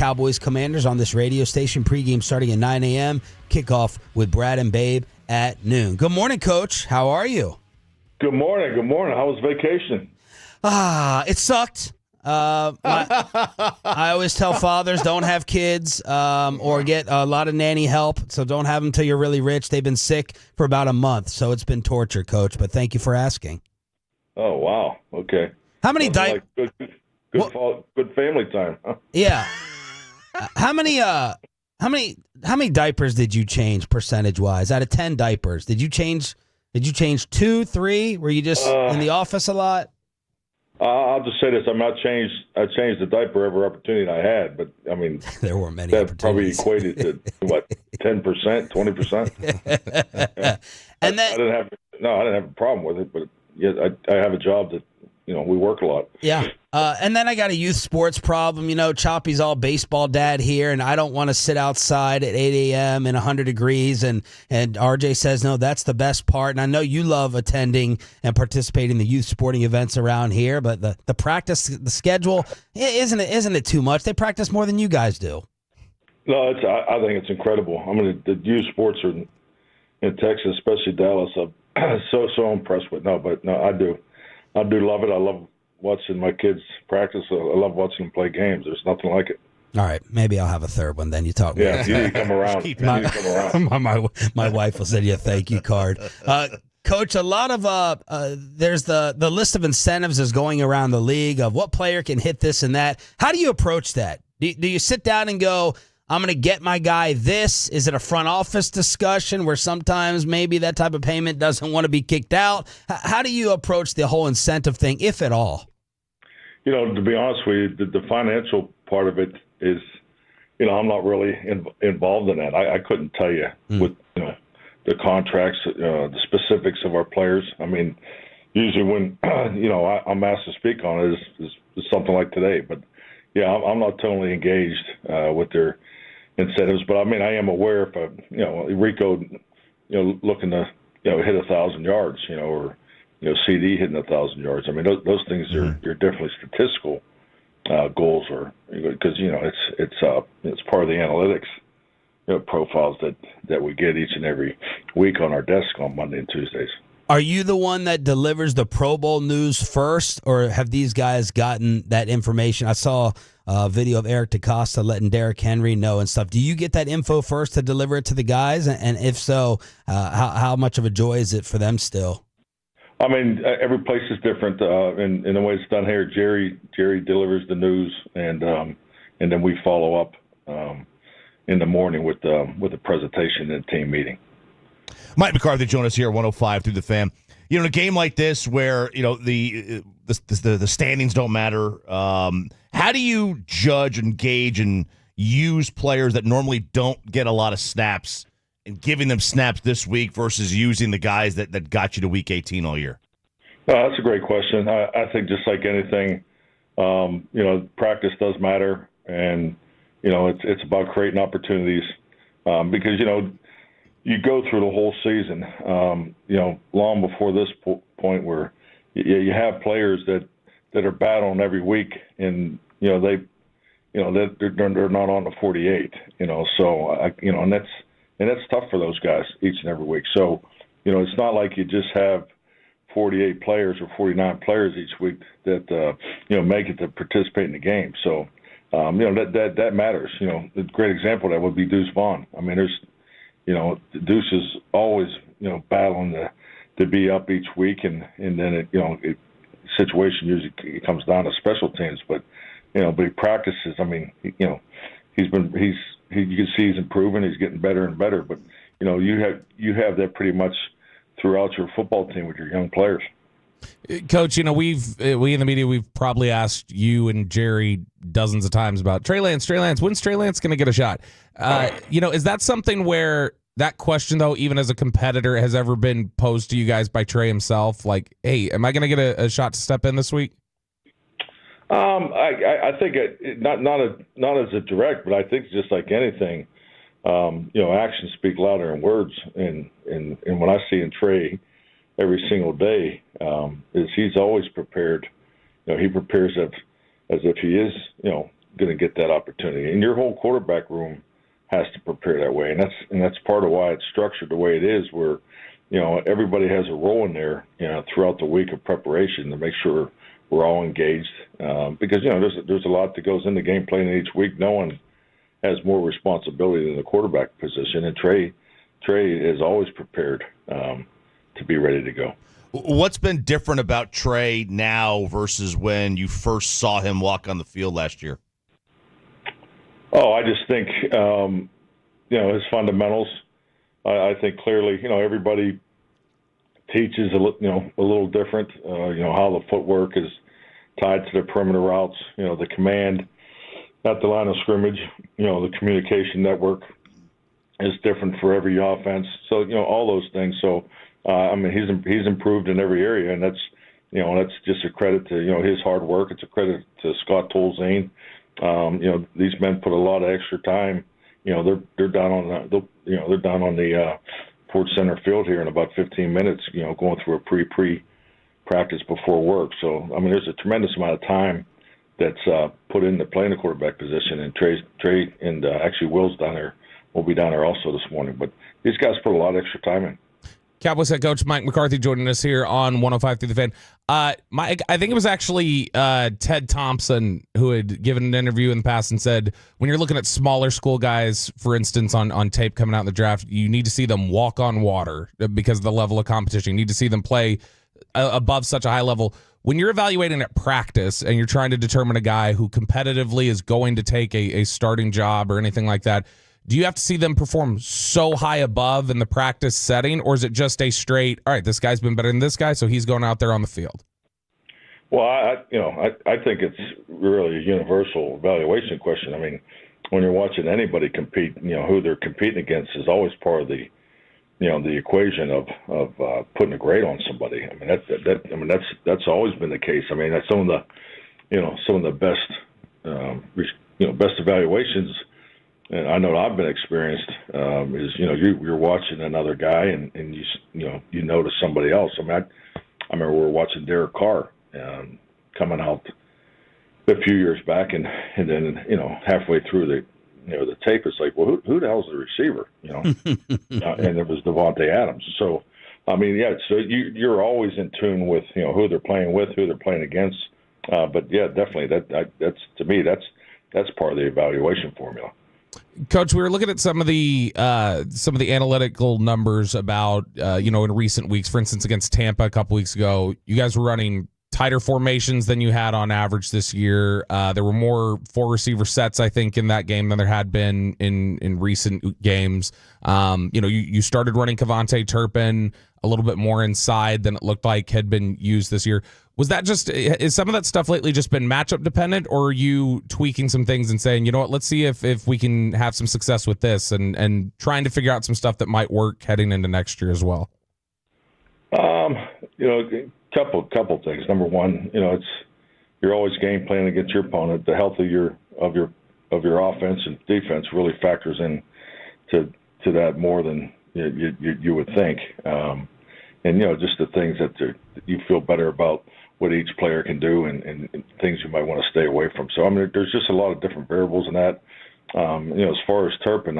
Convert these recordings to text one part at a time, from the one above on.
Cowboys Commanders on this radio station. Pregame starting at 9 a.m. Kickoff with Brad and Babe at noon. Good morning, Coach. How are you? Good morning. Good morning. How was vacation? It sucked. I always tell fathers don't have kids or get a lot of nanny help, so don't have them till you're really rich. They've been sick for about a month, so it's been torture, Coach, but thank you for asking. Oh, wow. Okay. How many good family time, huh? Yeah. How many diapers did you change percentage-wise? Out of 10 diapers, did you change 2, 3? Were you just in the office a lot? I'll just say this: I changed the diaper every opportunity I had, but I mean, there were many. That probably equated to what, 10%, 20%. And then I didn't have a problem with it, but yeah, I have a job that we work a lot. Yeah. And then I got a youth sports problem. Choppy's all baseball dad here, and I don't want to sit outside at 8 a.m. in 100 degrees. And RJ says, no, that's the best part. And I know you love attending and participating in the youth sporting events around here, but the practice, the schedule, isn't it too much? They practice more than you guys do. No, I think it's incredible. I mean, the youth sports are in Texas, especially Dallas. I'm so impressed with. No, I do love it. I love watching my kids practice. I love watching them play games. There's nothing like it. All right, maybe I'll have a third one then. You talk. Yeah, you need to come around. My wife will send you a thank you card. Coach, a lot of there's the list of incentives is going around the league of what player can hit this and that. How do you approach that? Do you sit down and go, I'm going to get my guy this? Is it a front office discussion where sometimes maybe that type of payment doesn't want to be kicked out? How do you approach the whole incentive thing, if at all? To be honest with you, the financial part of it is, I'm not really involved in that. I couldn't tell you with, the contracts, the specifics of our players. I mean, usually when, I'm asked to speak on it is something like today. But, yeah, I'm not totally engaged with their incentives, but I mean, I am aware if Rico, looking to, hit 1,000 yards, or, CD hitting 1,000 yards. I mean, those things are definitely statistical goals, or because it's part of the analytics profiles that we get each and every week on our desk on Monday and Tuesdays. Are you the one that delivers the Pro Bowl news first, or have these guys gotten that information? I saw a video of Eric DeCosta letting Derrick Henry know and stuff. Do you get that info first to deliver it to the guys? And if so, how much of a joy is it for them still? I mean, every place is different. In the way it's done here, Jerry delivers the news, and then we follow up in the morning with the presentation and team meeting. Mike McCarthy joined us here at 105 through the Fan. In a game like this where, the standings don't matter, how do you judge and gauge and use players that normally don't get a lot of snaps and giving them snaps this week versus using the guys that got you to Week 18 all year? That's a great question. I think just like anything, practice does matter, and, it's about creating opportunities because, you go through the whole season, long before this point where you have players that are battling every week, and they're not on the 48. So and that's tough for those guys each and every week. So it's not like you just have 48 players or 49 players each week that make it to participate in the game. So that matters. A great example of that would be Deuce Vaughn. I mean, there's Deuce is always, battling to be up each week, and then situation usually it comes down to special teams, but he practices. I mean, you can see he's improving. He's getting better and better. But you have that pretty much throughout your football team with your young players. Coach, we in the media, we've probably asked you and Jerry dozens of times about Trey Lance. When's Trey Lance going to get a shot? Is that something where that question, though, even as a competitor, has ever been posed to you guys by Trey himself? Like, hey, am I going to get a shot to step in this week? I think not as a direct, but I think just like anything, actions speak louder than words. And what I see in Trey every single day is he's always prepared. He prepares as if he is, going to get that opportunity. And your whole quarterback room has to prepare that way, and that's part of why it's structured the way it is, where everybody has a role in there throughout the week of preparation to make sure we're all engaged, because there's a lot that goes into game planning each week. No one has more responsibility than the quarterback position, and Trey is always prepared to be ready to go. What's been different about Trey now versus when you first saw him walk on the field last year? Oh, I just think his fundamentals. I think clearly, everybody teaches a little different. How the footwork is tied to the perimeter routes. The command at the line of scrimmage. The communication network is different for every offense. So all those things. So he's improved in every area, and that's just a credit to his hard work. It's a credit to Scott Tolzien. These men put a lot of extra time. They're down on the Ford Center field here in about 15 minutes. Going through a pre practice before work. So there's a tremendous amount of time that's put into playing the quarterback position. And Trey and actually Will's down there. Will be down there also this morning. But these guys put a lot of extra time in. Cowboys head coach Mike McCarthy joining us here on 105 through the Fan. Mike, I think it was actually Ted Thompson who had given an interview in the past and said, when you're looking at smaller school guys, for instance, on tape coming out in the draft, you need to see them walk on water because of the level of competition. You need to see them play above such a high level. When you're evaluating at practice and you're trying to determine a guy who competitively is going to take a starting job or anything like that, do you have to see them perform so high above in the practice setting, or is it just a straight, all right, this guy's been better than this guy, so he's going out there on the field? Well, I think it's really a universal evaluation question. When you're watching anybody compete, who they're competing against is always part of the equation of putting a grade on somebody. That's always been the case. That's some of the best evaluations. And I know I've been experienced is you're watching another guy and you notice somebody else. I remember we were watching Derek Carr coming out a few years back, and then halfway through the tape, it's like, well, who the hell's the receiver? And it was Devontae Adams. So so you're always in tune with who they're playing with, who they're playing against. But yeah, definitely that's to me that's part of the evaluation formula. Coach, we were looking at some of the analytical numbers about in recent weeks. For instance, against Tampa a couple weeks ago, you guys were running tighter formations than you had on average this year. There were more 4 receiver sets, I think, in that game than there had been in recent games. You started running Kevontae Turpin a little bit more inside than it looked like had been used this year. Was that is some of that stuff lately just been matchup dependent, or are you tweaking some things and saying, you know what, let's see if we can have some success with this and trying to figure out some stuff that might work heading into next year as well? Couple things. Number one, you're always game planning against your opponent. The health of your offense and defense really factors in to that more than you would think. Just the things that you feel better about what each player can do and things you might want to stay away from. So, there's just a lot of different variables in that. As far as Turpin,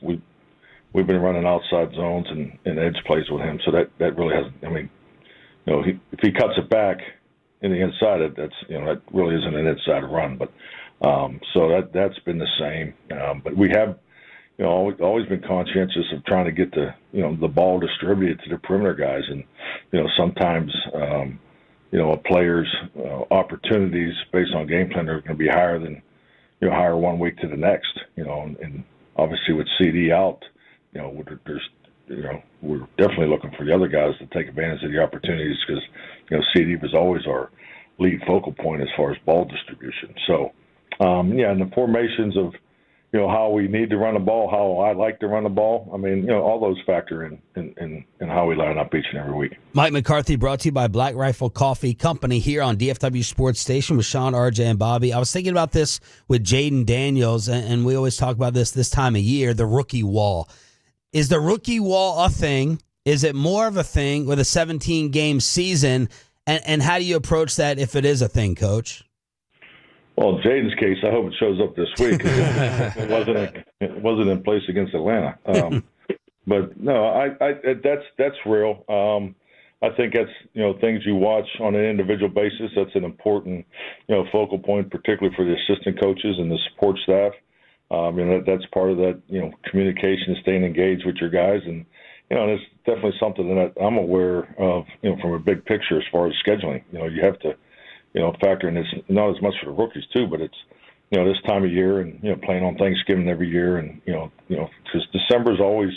we've been running outside zones and edge plays with him. So that really hasn't, if he cuts it back in the inside, that really isn't an inside run. But so that's been the same. But we have, always been conscientious of trying to get the ball distributed to the perimeter guys, and sometimes a player's opportunities based on game plan are going to be higher than higher one week to the next. And obviously with CD out, we're definitely looking for the other guys to take advantage of the opportunities because CD was always our lead focal point as far as ball distribution. So and the formations of how we need to run the ball, how I like to run the ball. All those factor in how we line up each and every week. Mike McCarthy brought to you by Black Rifle Coffee Company here on DFW Sports Station with Sean, RJ, and Bobby. I was thinking about this with Jaden Daniels, and we always talk about this time of year, the rookie wall. Is the rookie wall a thing? Is it more of a thing with a 17-game season? And how do you approach that if it is a thing, Coach? Well, in Jaden's case, I hope it shows up this week. It wasn't in place against Atlanta. But no, that's real. I think that's things you watch on an individual basis. That's an important focal point, particularly for the assistant coaches and the support staff. That's part of that communication, staying engaged with your guys, and it's definitely something that I'm aware of from a big picture as far as scheduling. You have to factor in this, not as much for the rookies too, but it's this time of year and playing on Thanksgiving every year, and because December is always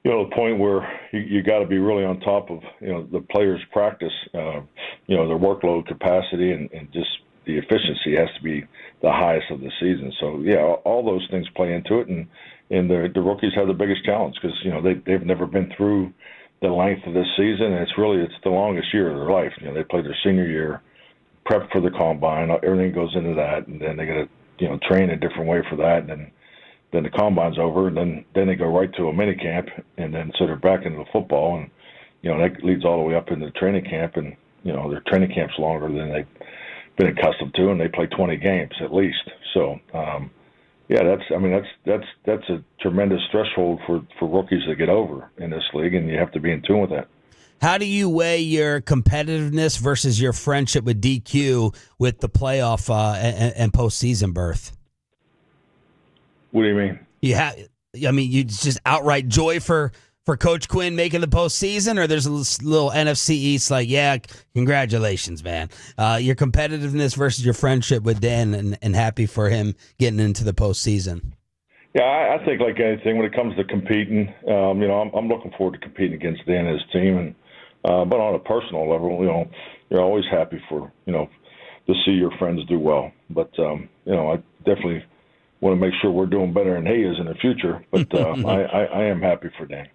the point where you got to be really on top of the players' practice, their workload capacity, and just the efficiency has to be the highest of the season. So yeah, all those things play into it, and the rookies have the biggest challenge because they've never been through the length of this season, and it's the longest year of their life. They play their senior year, prep for the combine, everything goes into that, and then they got to train a different way for that, and then the combine's over, and then they go right to a mini camp, and then so they're back into the football, and that leads all the way up into training camp, and their training camp's longer than they've been accustomed to, and they play 20 games at least. So that's a tremendous threshold for rookies to get over in this league, and you have to be in tune with that. How do you weigh your competitiveness versus your friendship with DQ with the playoff and postseason berth? What do you mean? You just outright joy for Coach Quinn making the postseason, or there's a little NFC East like, yeah, congratulations, man. Your competitiveness versus your friendship with Dan, and happy for him getting into the postseason. Yeah, I think like anything, when it comes to competing, I'm looking forward to competing against Dan and his team, and but on a personal level, you're always happy for to see your friends do well. But I definitely want to make sure we're doing better than he is in the future. But I am happy for Dan.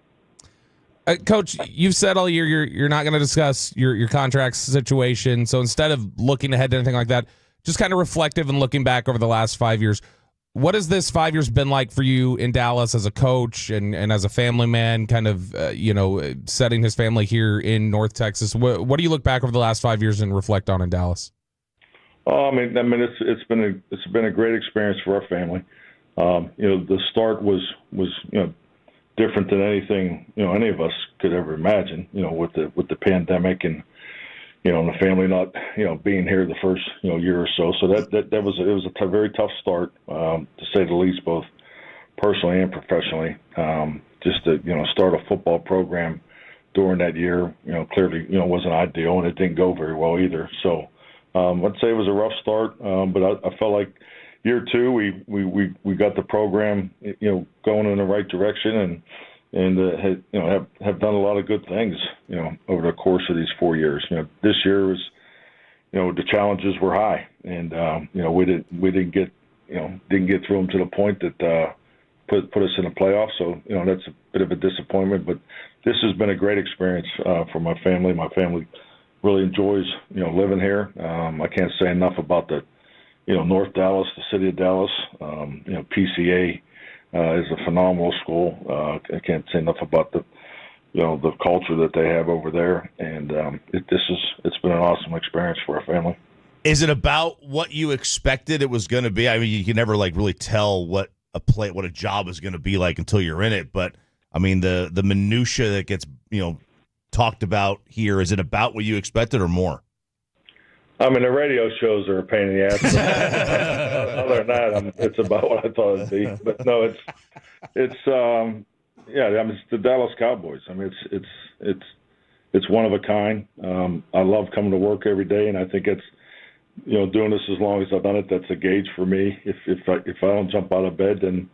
Coach, you've said all year you're not going to discuss your contract situation. So instead of looking ahead to anything like that, just kind of reflective and looking back over the last 5 years. What has this 5 years been like for you in Dallas as a coach and as a family man, kind of, setting his family here in North Texas? What do you look back over the last 5 years and reflect on in Dallas? It's been a great experience for our family. The start was different than anything, any of us could ever imagine, with the pandemic and, and the family not, being here the first, year or so. So it was a very tough start, to say the least, both personally and professionally. Just to, start a football program during that year, clearly, wasn't ideal, and it didn't go very well either. So, I'd say it was a rough start, but I felt like year two, we got the program, going in the right direction, and have done a lot of good things, over the course of these 4 years. This year was, the challenges were high, and we didn't get through them to the point that put us in the playoffs. So that's a bit of a disappointment, but this has been a great experience for my family. My family really enjoys living here. I can't say enough about the North Dallas, the city of Dallas. PCA is a phenomenal school. I can't say enough about the culture that they have over there, and it's been an awesome experience for our family. Is it about what you expected it was going to be? I mean, you can never really tell what a job is going to be like until you're in it. But I mean, the minutia that gets talked about here, is it about what you expected or more? I mean, the radio shows are a pain in the ass. Other than that, it's about what I thought it'd be. But no, it's the Dallas Cowboys. I mean, it's one of a kind. I love coming to work every day, and I think it's doing this as long as I've done it. That's a gauge for me. If I don't jump out of bed, then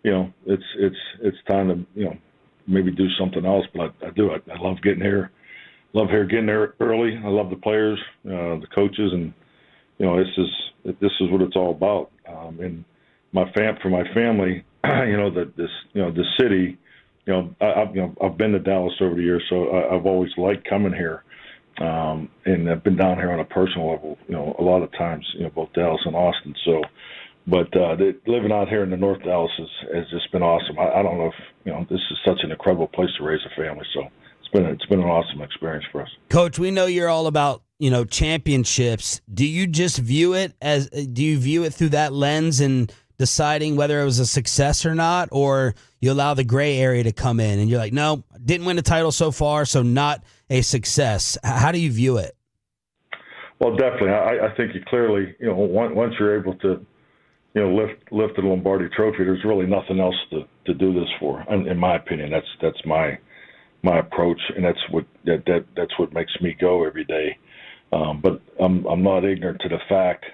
it's time to maybe do something else. But I do it. I love getting here. Love getting there early. I love the players, the coaches, and this is what it's all about. And for my family, the city. I've been to Dallas over the years, so I've always liked coming here, and I've been down here on a personal level, a lot of times, both Dallas and Austin. So, but living out here in the North Dallas has just been awesome. I don't know if this is such an incredible place to raise a family. So it's been an awesome experience for us. Coach, we know you're all about, championships. Do you just view it through that lens and deciding whether it was a success or not, or you allow the gray area to come in and you're like, no, didn't win a title so far, so not a success? How do you view it? Well, definitely. I think you clearly, once you're able to, lift the Lombardi Trophy, there's really nothing else to do this for. In my opinion, that's my approach, and that's what makes me go every day. But I'm not ignorant to the fact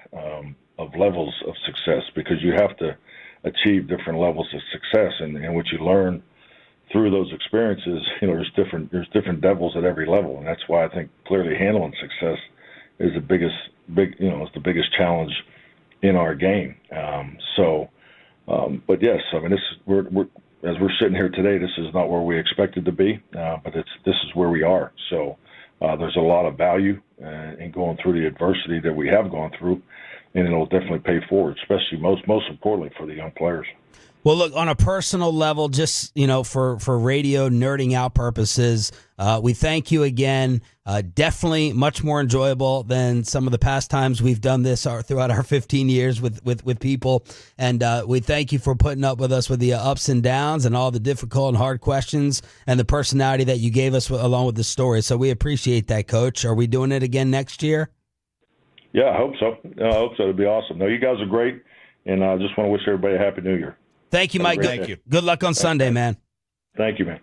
of levels of success, because you have to achieve different levels of success, and what you learn through those experiences, there's different devils at every level, and that's why I think clearly handling success is the biggest challenge in our game. But yes, I mean, we're as we're sitting here today, this is not where we expected to be, but this is where we are. So there's a lot of value in going through the adversity that we have gone through, and it'll definitely pay forward, especially most importantly for the young players. Well, look, on a personal level, just, for radio nerding out purposes, we thank you again. Definitely much more enjoyable than some of the past times we've done this throughout our 15 years with people. And we thank you for putting up with us with the ups and downs and all the difficult and hard questions and the personality that you gave us along with the story. So we appreciate that, Coach. Are we doing it again next year? Yeah, I hope so. It'd be awesome. No, you guys are great, and I just want to wish everybody a Happy New Year. Thank you, Mike. Thank you. Good luck on Sunday, man. Thank you, man.